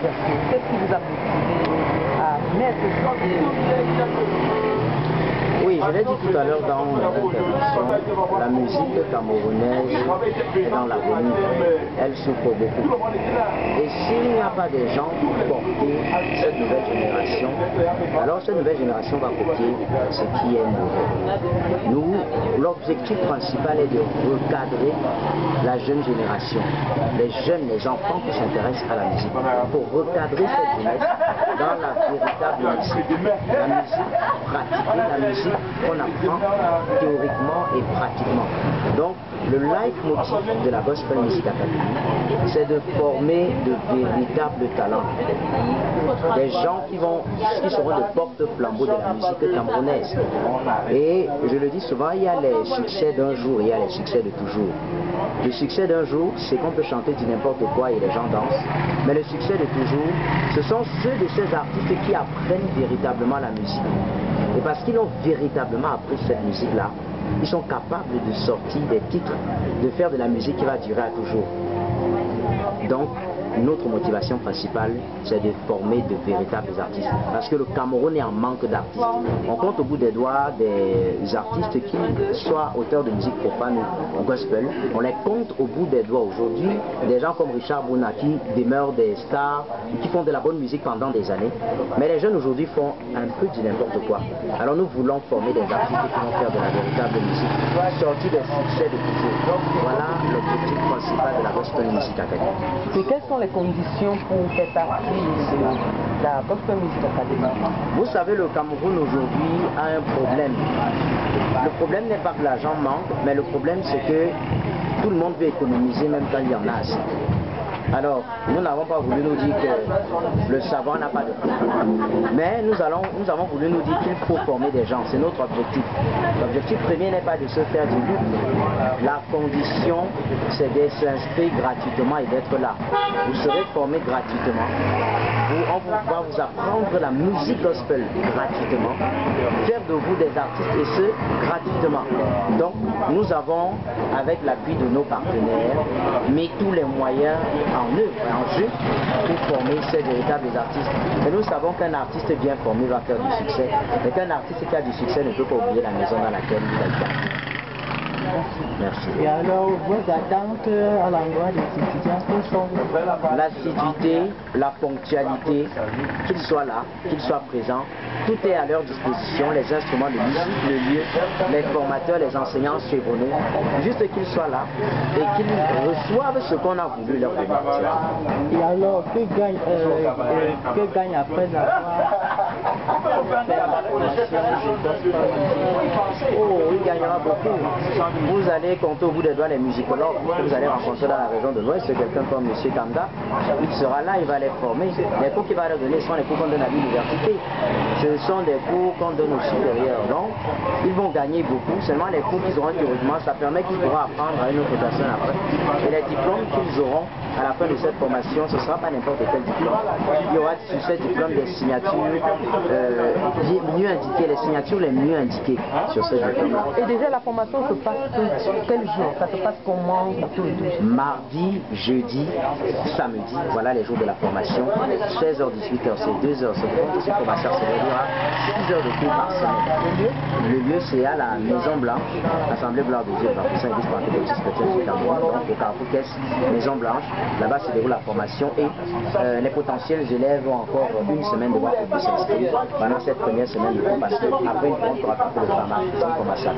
l'initiation? Qu'est-ce qui vous a motivé à mettre Oui, je l'ai dit tout à l'heure dans mon intervention, la musique camerounaise est dans l'avenir, elle souffre beaucoup. Et s'il n'y a pas des gens pour porter cette nouvelle génération, alors cette nouvelle génération va copier ce qui est mauvais. Nous, l'objectif principal est de recadrer la jeune génération, les jeunes, les enfants qui s'intéressent à la musique, pour recadrer cette jeunesse dans la véritable musique. La musique pratiquée, la musique qu'on apprend théoriquement et pratiquement. Donc, le leitmotiv de la Gospel Music Academy, c'est de former de véritables talents. Des gens qui seront de porte-flambeaux de la musique camerounaise. Et je le dis souvent, il y a les succès d'un jour et il y a les succès de toujours. Le succès d'un jour, c'est qu'on peut chanter du n'importe quoi et les gens dansent. Mais le succès de toujours, ce sont ceux de ces artistes qui apprennent véritablement la musique. Et parce qu'ils ont véritablement appris cette musique-là, ils sont capables de sortir des titres, de faire de la musique qui va durer à toujours. Donc, notre motivation principale, c'est de former de véritables artistes. Parce que le Cameroun est en manque d'artistes. On compte au bout des doigts des artistes qui soient auteurs de musique profane ou gospel. On les compte au bout des doigts aujourd'hui. Des gens comme Richard Bouna qui demeurent des stars, qui font de la bonne musique pendant des années. Mais les jeunes aujourd'hui font un peu de n'importe quoi. Alors nous voulons former des artistes qui vont faire de la véritable musique, sortir des succès de toujours. Voilà l'objectif principal de la Gospel Music Academy. Et quelles sont les conditions pour faire partie de la Gospel Music Academy? Vous savez, le Cameroun aujourd'hui a un problème. Le problème n'est pas que l'argent manque, mais le problème c'est que tout le monde veut économiser même quand il y en a assez. Alors, nous n'avons pas voulu nous dire que le savoir n'a pas de prix. Mais nous avons voulu nous dire qu'il faut former des gens. C'est notre objectif. L'objectif premier n'est pas de se faire du luxe. La condition, c'est de s'inscrire gratuitement et d'être là. Vous serez formé gratuitement. On va vous apprendre la musique gospel gratuitement. Faire de vous des artistes et ce, gratuitement. Donc, nous avons, avec l'appui de nos partenaires, mis tous les moyens en œuvre et en jeu pour former ces véritables artistes. Et nous savons qu'un artiste bien formé va faire du succès, mais qu'un artiste qui a du succès ne peut pas oublier la maison dans laquelle il a été. Merci. Et alors, vos attentes à l'endroit des étudiants, quelles sont? L'assiduité, la ponctualité, qu'ils soient là, qu'ils soient présents, tout est à leur disposition, les instruments de musique, le lieu, les formateurs, les enseignants chevronnés, juste qu'ils soient là et qu'ils reçoivent ce qu'on a voulu leur donner. Et alors, que gagne après avoir fait la formation? Oh, il gagnera beaucoup. Vous allez compter au bout des doigts les musicologues que vous allez rencontrer dans la région de l'Ouest. C'est quelqu'un comme M. Kanda. Il sera là, il va les former. Les cours qu'il va leur donner sont les cours qu'on donne à l'université. Ce sont des cours qu'on donne aux supérieurs. Donc, ils vont gagner beaucoup. Seulement les cours qu'ils auront théoriquement, ça permet qu'ils pourront apprendre à une autre personne après. Et les diplômes qu'ils auront à la fin de cette formation, ce ne sera pas n'importe quel diplôme. Il y aura sur ces diplômes des signatures mieux indiquées, les signatures les mieux indiquées sur ces diplômes-là. Et déjà, la formation se passe quel jour? Ça se passe comment? Mardi, jeudi, samedi, voilà les jours de la formation. 16h-18h, c'est 2 heures. Cette formation se déroulera 6 heures de cours par semaine. Le lieu, c'est à la Maison Blanche, Assemblée Blanche de Dieu, Baptiste Saint-Église, Pentecôtiste chrétien du Cameroun, donc au Carrefour Caisse, Maison Blanche. Là-bas se déroule la formation et les potentiels élèves ont encore une semaine de voir pour s'inscrire pendant cette première semaine de cours parce qu'après, ils pourront rattraper le formation.